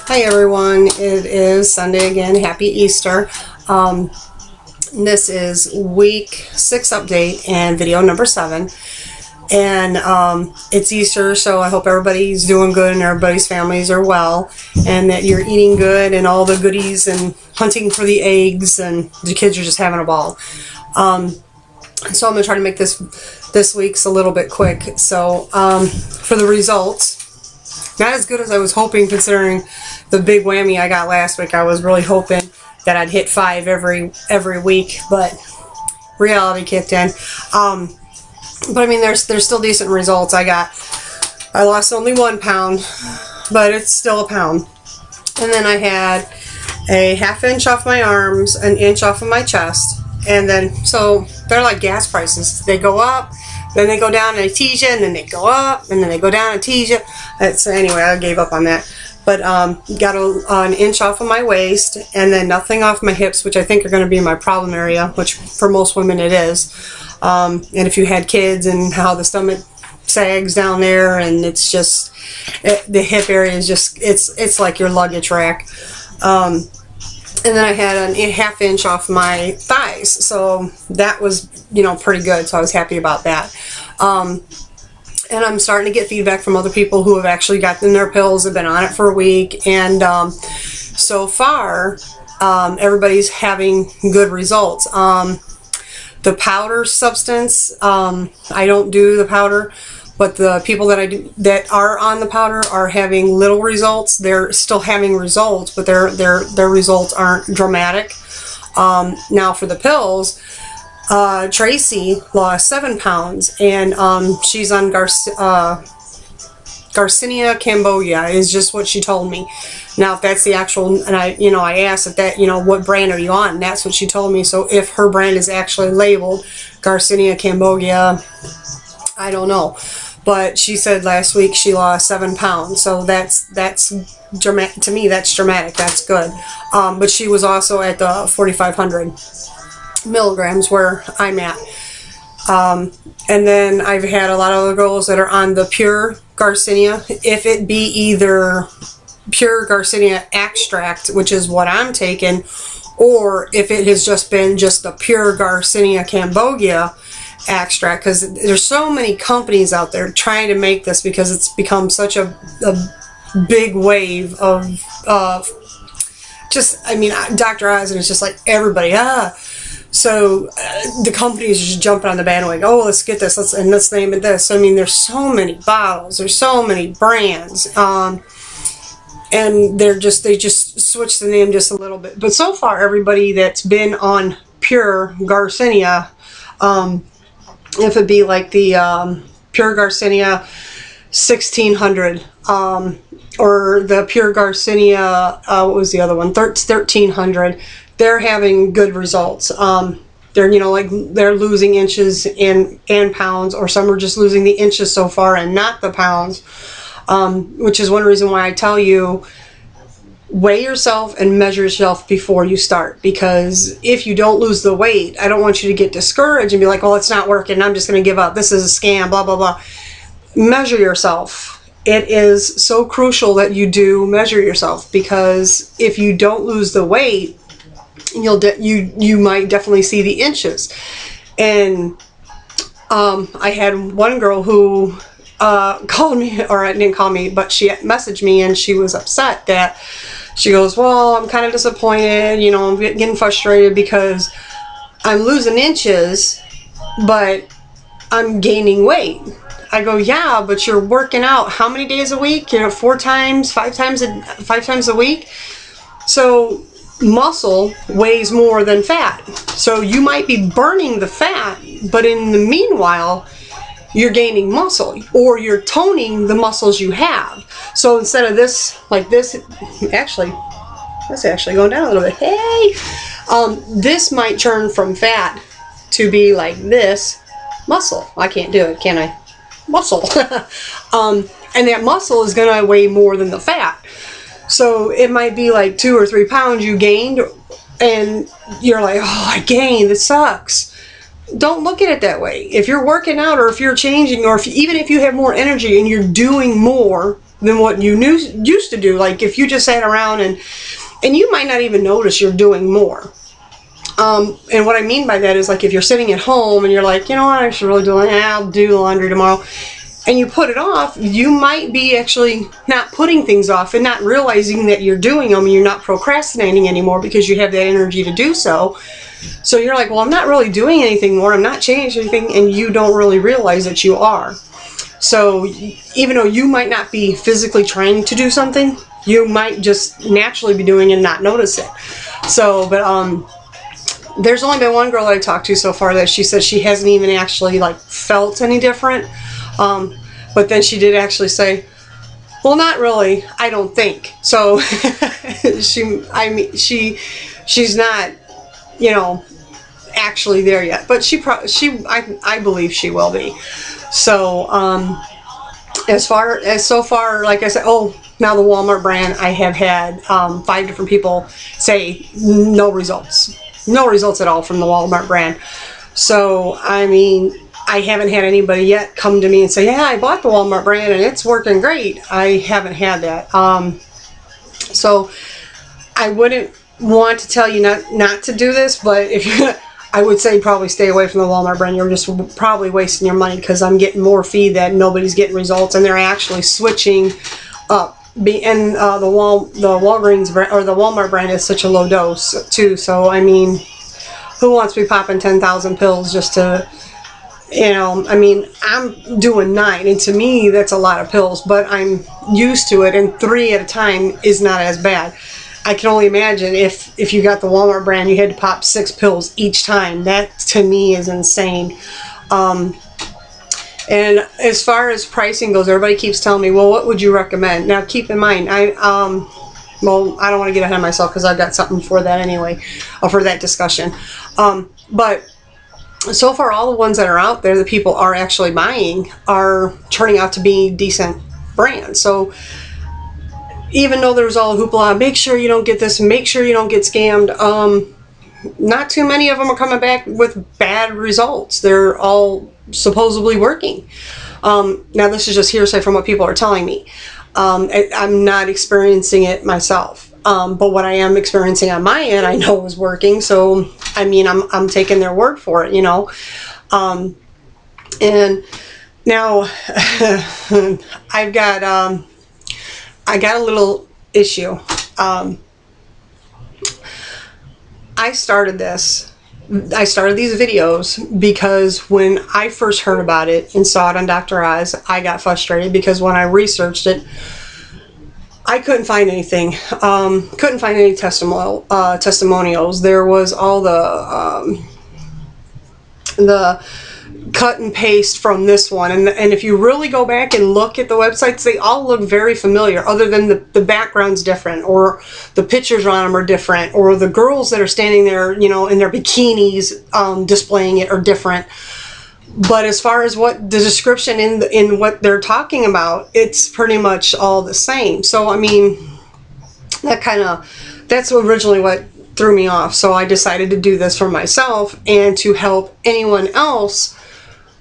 Hi everyone, it is Sunday again. Happy Easter. This is week 6 update and video number 7. And it's Easter, so I hope everybody's doing good and everybody's families are well, and that you're eating good and all the goodies and hunting for the eggs and the kids are just having a ball. So I'm going to try to make this week's a little bit quick. So for the results, not as good as I was hoping considering the big whammy I got last week. I was really hoping that I'd hit 5 every week, but reality kicked in. But I mean, there's still decent results. I lost only 1 pound, but it's still a pound. And then I had a 1/2 inch off my arms, 1 inch off of my chest, and then, so they're like gas prices. They go up, then they go down and they tease you, and then they go up, and then they go down and tease you. So anyway, I gave up on that. But got an inch off of my waist, and then nothing off my hips, which I think are going to be my problem area, which for most women it is. And if you had kids and how the stomach sags down there, and it's just, the hip area is just, it's like your luggage rack. And then I had a 1/2 inch off my thighs, so that was, pretty good, so I was happy about that. And I'm starting to get feedback from other people who have actually gotten their pills, have been on it for a week, and so far everybody's having good results. The powder substance, I don't do the powder, but the people that are on the powder are having little results. They're still having results, but their results aren't dramatic. Now for the pills, Tracy lost 7 pounds, and she's on Garcinia Cambogia is just what she told me. Now if that's the actual, and I asked if that, what brand are you on, and that's what she told me. So if her brand is actually labeled Garcinia Cambogia, I don't know. But she said last week she lost 7 pounds, so that's dramatic. To me, that's dramatic. That's good. But she was also at the 4,500 milligrams where I'm at. And then I've had a lot of other girls that are on the pure Garcinia. If it be either pure Garcinia extract, which is what I'm taking, or if it has just been just the pure Garcinia Cambogia extract, because there's so many companies out there trying to make this, because it's become such a big wave of just, Dr. Oz, and it's just like everybody, so the companies are just jumping on the bandwagon. Oh, let's get this, let's name it this. There's so many bottles, there's so many brands, and they just switch the name just a little bit. But so far, everybody that's been on pure Garcinia, if it be like the pure Garcinia 1600, or the pure Garcinia, what was the other one, 1300, they're having good results. They're they're losing inches and pounds, or some are just losing the inches so far and not the pounds, which is one reason why I tell you, weigh yourself and measure yourself before you start, because if you don't lose the weight, I don't want you to get discouraged and be like, oh, it's not working, I'm just going to give up, this is a scam, blah blah blah. Measure yourself. It is so crucial that you do measure yourself, because if you don't lose the weight, you might definitely see the inches. And I had one girl who called me, or didn't call me, but she messaged me, and she was upset that, she goes, well, I'm kind of disappointed, I'm getting frustrated because I'm losing inches, but I'm gaining weight. I go, yeah, but you're working out how many days a week? 4 times, 5 times a week. So muscle weighs more than fat. So you might be burning the fat, but in the meanwhile, you're gaining muscle, or you're toning the muscles you have. So instead of this, like this, actually, that's actually going down a little bit. Hey! This might turn from fat to be like this, muscle. I can't do it, can I? Muscle. And that muscle is going to weigh more than the fat. So it might be like 2 or 3 pounds you gained, and you're like, oh, I gained, this sucks. Don't look at it that way. If you're working out, or if you're changing, or even if you have more energy and you're doing more, than what you used to do. Like if you just sat around and you might not even notice you're doing more. And what I mean by that is, like, if you're sitting at home and you're like, you know what, I should really do it. I'll do the laundry tomorrow. And you put it off, you might be actually not putting things off and not realizing that you're doing them, and you're not procrastinating anymore because you have that energy to do so. So you're like, well, I'm not really doing anything more. I'm not changing anything. And you don't really realize that you are. So even though you might not be physically trying to do something, you might just naturally be doing it and not notice it. So, but, there's only been one girl that I talked to so far that she said she hasn't even actually like felt any different. But then she did actually say, well, not really, I don't think. So she's not, you know, actually there yet, but I believe she will be. So, so far, like I said, now the Walmart brand, I have had 5 different people say no results. No results at all from the Walmart brand. So, I mean, I haven't had anybody yet come to me and say, yeah, I bought the Walmart brand and it's working great. I haven't had that. So, I wouldn't want to tell you not to do this, but if you, I would say probably stay away from the Walmart brand. You're just probably wasting your money, because I'm getting more feed that nobody's getting results, and they're actually switching up. And the Walgreens brand, or the Walmart brand, is such a low dose too. So I mean, who wants to be popping 10,000 pills just to, you know? I mean, I'm doing 9, and to me that's a lot of pills, but I'm used to it, and 3 at a time is not as bad. I can only imagine if you got the Walmart brand, you had to pop 6 pills each time. That to me is insane. And as far as pricing goes, everybody keeps telling me, well, what would you recommend? Now, keep in mind, well, I don't want to get ahead of myself because I've got something for that anyway, for that discussion. But so far, all the ones that are out there that people are actually buying are turning out to be decent brands. So even though there's all hoopla, make sure you don't get this, make sure you don't get scammed, not too many of them are coming back with bad results. They're all supposedly working. Now, this is just hearsay from what people are telling me. I'm not experiencing it myself, but what I am experiencing on my end, I know is working. So, I mean, I'm taking their word for it, you know. And now I got a little issue. I started these videos because when I first heard about it and saw it on Dr. Oz, I got frustrated because when I researched it, I couldn't find anything. Couldn't find any testimonials. There was all the cut and paste from this one, and if you really go back and look at the websites, they all look very familiar, other than the background's different, or the pictures on them are different, or the girls that are standing there, you know, in their bikinis displaying it are different. But as far as what the description in what they're talking about, it's pretty much all the same. So I mean, that's originally what threw me off. So I decided to do this for myself and to help anyone else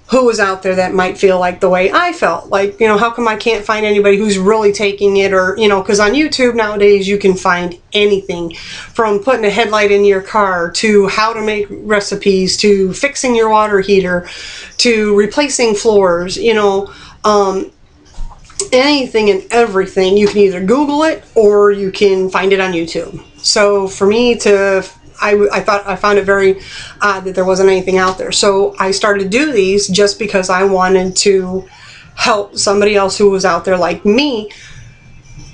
who was out there that might feel like the way I felt. Like, you know, how come I can't find anybody who's really taking it? Or, you know, because on YouTube nowadays you can find anything from putting a headlight in your car to how to make recipes to fixing your water heater to replacing floors, you know, anything and everything. You can either Google it or you can find it on YouTube. So for me I found it very odd that there wasn't anything out there. So I started to do these just because I wanted to help somebody else who was out there like me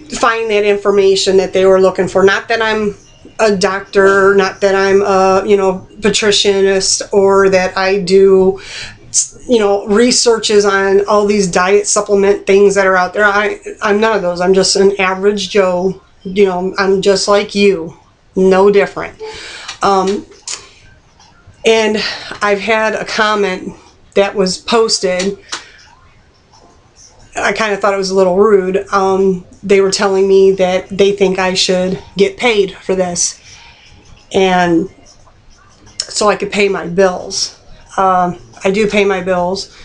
find that information that they were looking for. Not that I'm a doctor, not that I'm a, you know, nutritionist, or that I do, you know, researches on all these diet supplement things that are out there. I'm none of those. I'm just an average Joe. You know, I'm just like you. No different. And I've had a comment that was posted. I kind of thought it was a little rude. They were telling me that they think I should get paid for this, and so I could pay my bills. I do pay my bills.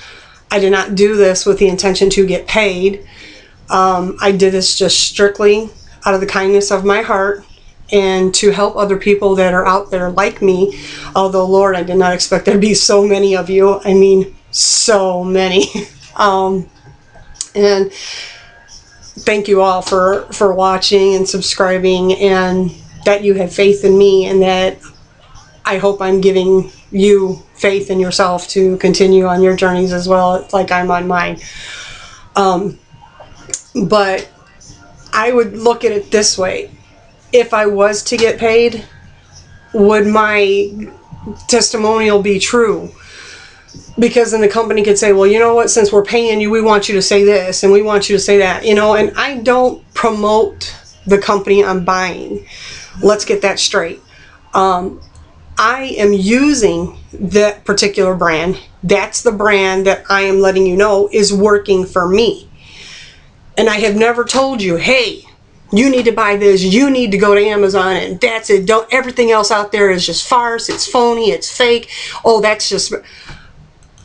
I did not do this with the intention to get paid. I did this just strictly out of the kindness of my heart and to help other people that are out there like me. Although, Lord, I did not expect there to be so many of you. I mean, so many. And thank you all for watching and subscribing, and that you have faith in me, and that I hope I'm giving you faith in yourself to continue on your journeys as well, like I'm on mine. But I would look at it this way. If I was to get paid, would my testimonial be true? Because then the company could say, well, you know what, since we're paying you, we want you to say this and we want you to say that, you know, and I don't promote the company I'm buying. Let's get that straight. I am using that particular brand. That's the brand that I am letting you know is working for me. And I have never told you, hey, you need to buy this, you need to go to Amazon, and that's it. Don't, everything else out there is just farce, it's phony, it's fake. Oh, that's just...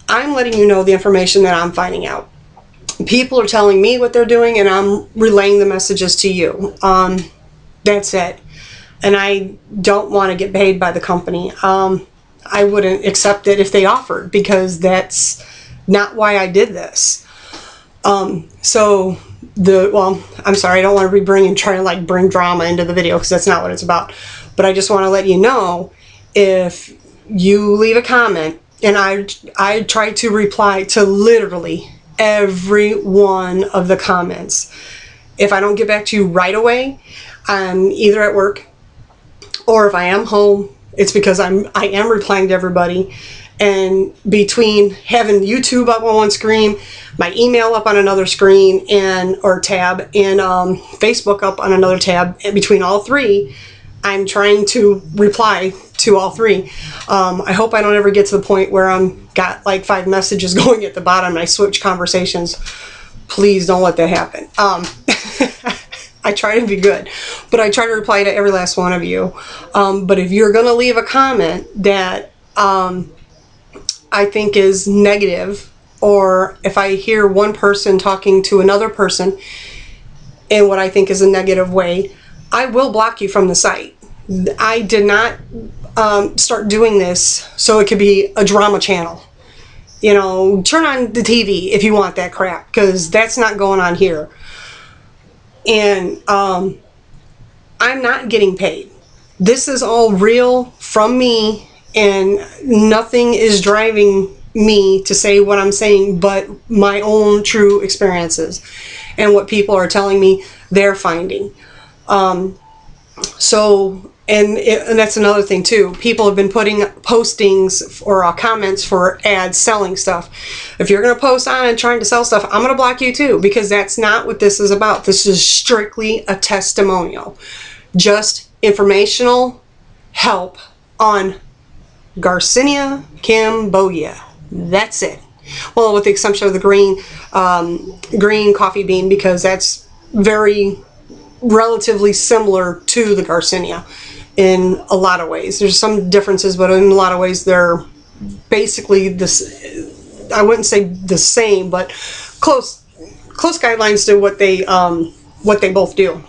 I'm letting you know the information that I'm finding out. People are telling me what they're doing, and I'm relaying the messages to you. That's it. And I don't want to get paid by the company. I wouldn't accept it if they offered, because that's not why I did this. I'm sorry, I don't want to be trying to like bring drama into the video, because that's not what it's about. But I just want to let you know, if you leave a comment, and I try to reply to literally every one of the comments. If I don't get back to you right away, I'm either at work, or if I am home, it's because I am replying to everybody. And between having YouTube up on one screen, my email up on another screen or tab, and Facebook up on another tab, and between all three, I'm trying to reply to all three. I hope I don't ever get to the point where I'm got like 5 messages going at the bottom and I switch conversations. Please don't let that happen. I try to be good, but I try to reply to every last one of you. But if you're going to leave a comment that I think is negative, or if I hear one person talking to another person in what I think is a negative way, I will block you from the site. I did not start doing this so it could be a drama channel. You know, turn on the TV if you want that crap, because that's not going on here. And I'm not getting paid. This is all real from me, and nothing is driving me to say what I'm saying but my own true experiences and what people are telling me they're finding. And that's another thing too. People have been putting postings or comments for ads selling stuff. If you're going to post on and trying to sell stuff, I'm going to block you too, because that's not what this is about. This is strictly a testimonial. Just informational help on Garcinia Cambogia. That's it. Well, with the exception of the green coffee bean, because that's very relatively similar to the Garcinia in a lot of ways. There's some differences, but in a lot of ways they're basically this. I wouldn't say the same, but close guidelines to what they both do.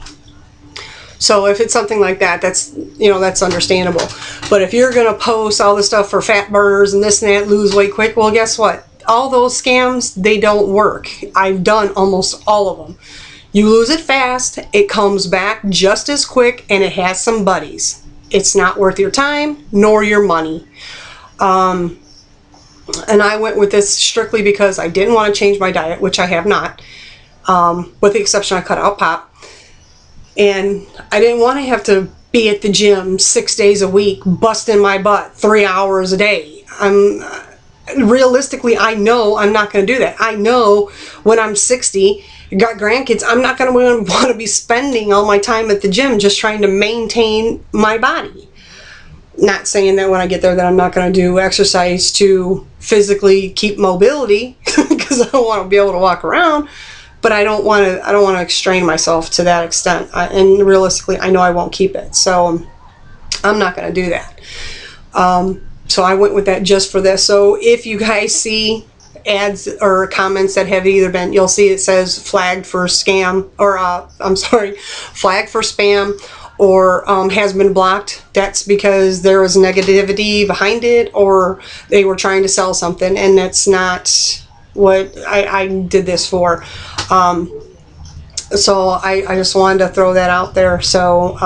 So if it's something like that, that's, you know, that's understandable. But if you're gonna post all this stuff for fat burners and this and that, lose weight quick, well, guess what? All those scams, they don't work. I've done almost all of them. You lose it fast, it comes back just as quick, and it has some buddies. It's not worth your time nor your money. And I went with this strictly because I didn't want to change my diet, which I have not, with the exception I cut out pop. And I didn't want to have to be at the gym 6 days a week, busting my butt 3 hours a day. Realistically, I know I'm not going to do that. I know when I'm 60, got grandkids, I'm not going to want to be spending all my time at the gym just trying to maintain my body. Not saying that when I get there that I'm not going to do exercise to physically keep mobility, because I want to be able to walk around, but I don't want to extrain myself to that extent. And realistically, I know I won't keep it, so I'm not going to do that. So I went with that just for this. So if you guys see ads or comments that have either been, you'll see it says flagged for scam, or I'm sorry, flagged for spam, or has been blocked. That's because there was negativity behind it, or they were trying to sell something, and that's not what I did this for. So I just wanted to throw that out there. So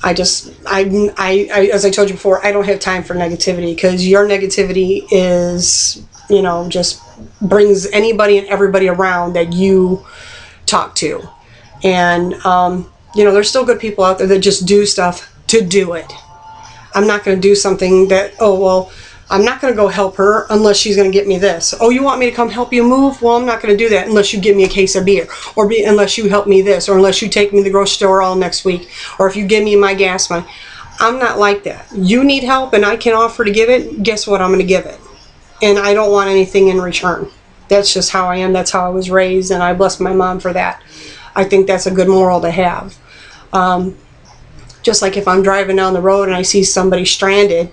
as I told you before, I don't have time for negativity, because your negativity is, you know, just brings anybody and everybody around that you talk to. And, you know, there's still good people out there that just do stuff to do it. I'm not going to do something that, oh, well, I'm not going to go help her unless she's going to get me this. Oh, you want me to come help you move? Well, I'm not going to do that unless you give me a case of beer, or unless you help me this, or unless you take me to the grocery store all next week, or if you give me my gas money. I'm not like that. You need help and I can offer to give it. Guess what? I'm going to give it. And I don't want anything in return. That's just how I am. That's how I was raised, and I bless my mom for that. I think that's a good moral to have. Just like if I'm driving down the road and I see somebody stranded,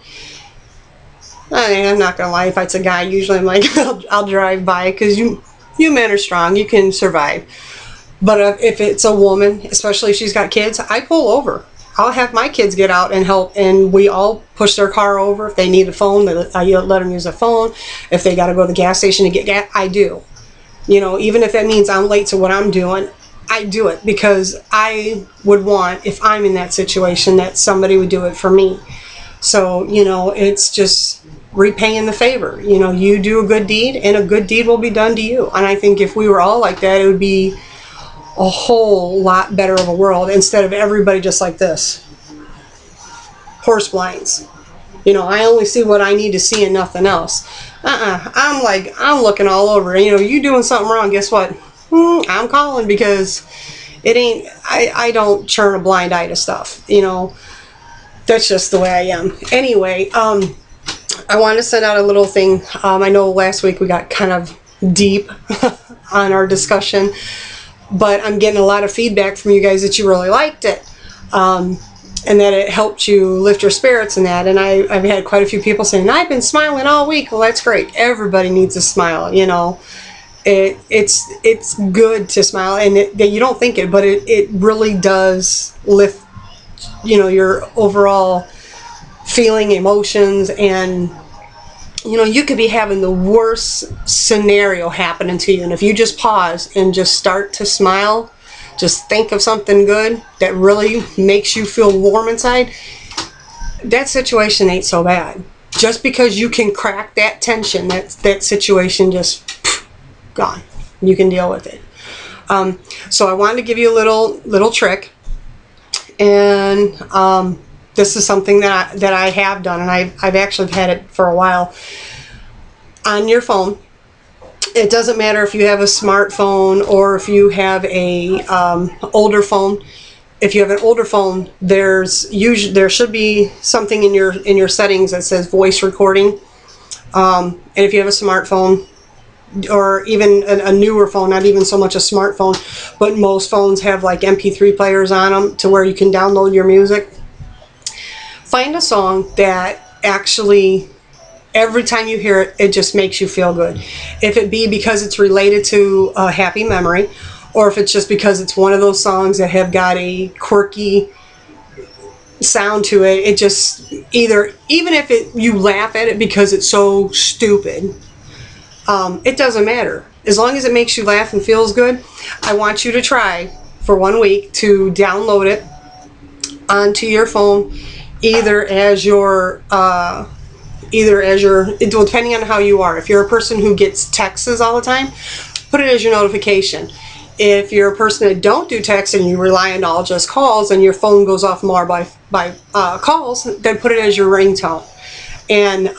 I'm not gonna lie, if it's a guy, usually I'm like, I'll drive by, because you men are strong, you can survive. But if it's a woman, especially if she's got kids, I pull over. I'll have my kids get out and help, and we all push their car over. If they need a phone, I let them use a phone. If they got to go to the gas station to get gas, I do. You know, even if that means I'm late to what I'm doing, I do it, because I would want, if I'm in that situation, that somebody would do it for me. So, you know, it's just repaying the favor. You know, you do a good deed and a good deed will be done to you. And I think if we were all like that, it would be a whole lot better of a world, instead of everybody just like this. Horse blinds. You know, I only see what I need to see and nothing else. I'm looking all over. You know, you doing something wrong, guess what? I'm calling, because it ain't, I don't turn a blind eye to stuff. You know, that's just the way I am. Anyway, I wanted to send out a little thing. I know last week we got kind of deep on our discussion, but I'm getting a lot of feedback from you guys that you really liked it, and that it helped you lift your spirits and that. And I've had quite a few people saying, I've been smiling all week. Well, that's great. Everybody needs a smile, you know. It's good to smile, and that you don't think it, but it really does lift, you know, your overall feeling, emotions. And you know, you could be having the worst scenario happening to you, and if you just pause and just start to smile, just think of something good that really makes you feel warm inside, that situation ain't so bad. Just because you can crack that tension, that situation just gone. You can deal with it. So I wanted to give you a little trick, and this is something that I have done, and I've actually had it for a while. On your phone, it doesn't matter if you have a smartphone or if you have a older phone. If you have an older phone, there should be something in your settings that says voice recording. And if you have a smartphone, or even a newer phone, not even so much a smartphone, but most phones have like MP3 players on them to where you can download your music. Find a song that actually, every time you hear it, it just makes you feel good. If it be because it's related to a happy memory, or if it's just because it's one of those songs that have got a quirky sound to it, it just, even if you laugh at it because it's so stupid, it doesn't matter. As long as it makes you laugh and feels good, I want you to try for 1 week to download it onto your phone, either as your, depending on how you are. If you're a person who gets texts all the time, put it as your notification. If you're a person that don't do texts and you rely on all just calls, and your phone goes off more by calls, then put it as your ringtone. And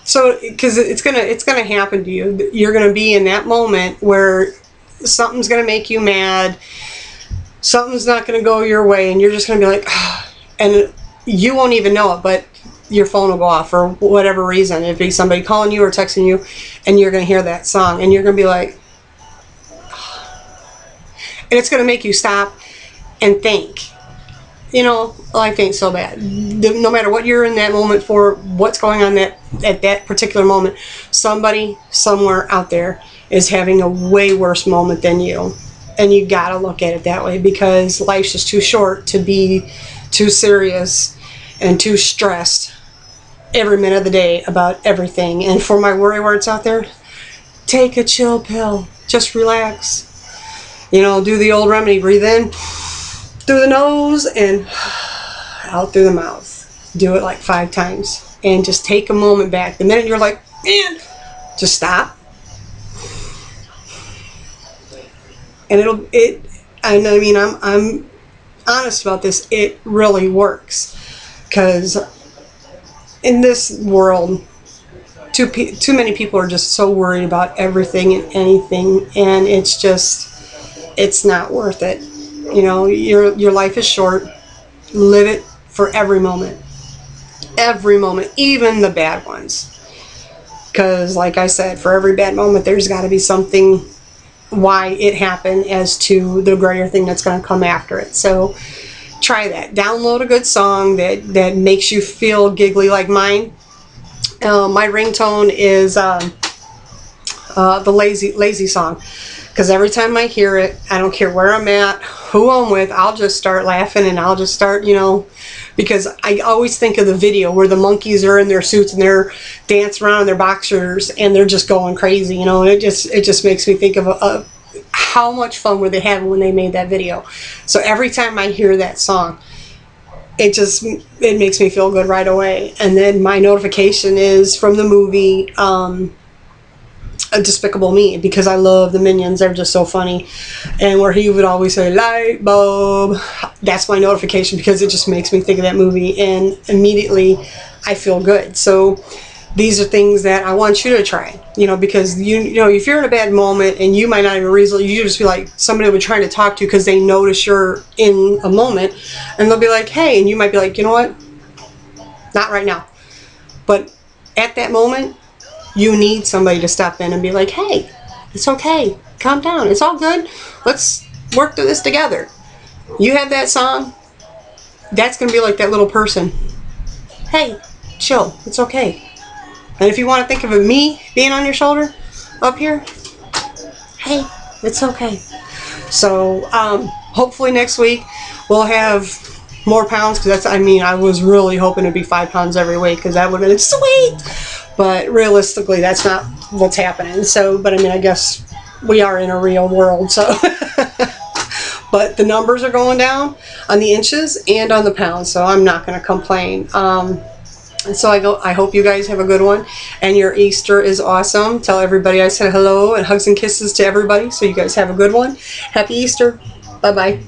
so, because it's gonna happen to you. You're gonna be in that moment where something's gonna make you mad, something's not gonna go your way, and you're just gonna be like, and you won't even know it, but your phone will go off for whatever reason. It'd be somebody calling you or texting you, and you're gonna hear that song, and you're gonna be like, and it's gonna make you stop and think. you know, life ain't so bad. No matter what you're in that moment for, what's going on at that particular moment, somebody somewhere out there is having a way worse moment than you. And you gotta look at it that way, because life's just too short to be too serious and too stressed every minute of the day about everything. And for my worry words out there, take a chill pill. Just relax. You know, do the old remedy. Breathe in through the nose and out through the mouth. Do it like 5 times. And just take a moment back. The minute you're like, man, just stop. And I mean, I'm honest about this. It really works. Because in this world, too many people are just so worried about everything and anything, and it's not worth it. You know, your life is short. Live it for every moment, even the bad ones. Because, like I said, for every bad moment, there's got to be something why it happened as to the greater thing that's going to come after it. So try that. Download a good song that makes you feel giggly like mine. My ringtone is the lazy song, because every time I hear it, I don't care where I'm at, who I'm with, I'll just start laughing, and I'll just start, you know, because I always think of the video where the monkeys are in their suits and they're dancing around in their boxers and they're just going crazy, you know, and it just makes me think of how much fun were they having when they made that video. So every time I hear that song, it makes me feel good right away. And then my notification is from the movie Despicable Me, because I love the Minions. They're just so funny. And where he would always say, light bulb, that's my notification, because it just makes me think of that movie, and immediately I feel good. So these are things that I want you to try, you know, because you know, if you're in a bad moment and you might not even reason, you just be like, somebody will be trying to talk to you because they notice you're in a moment, and they'll be like, hey, and you might be like, you know what, not right now. But at that moment, you need somebody to step in and be like, hey, it's okay, calm down, it's all good, let's work through this together. You have that song, that's going to be like that little person. Hey, chill, it's okay. And if you want to think of me being on your shoulder up here, hey, it's okay. So hopefully next week we'll have more pounds, because I was really hoping to be 5 pounds every week, because that would have been sweet. But realistically, that's not what's happening. So, but I mean, I guess we are in a real world, so. But the numbers are going down on the inches and on the pounds, so I'm not going to complain. So I hope you guys have a good one, and your Easter is awesome. Tell everybody I said hello, and hugs and kisses to everybody. So you guys have a good one. Happy Easter. Bye-bye.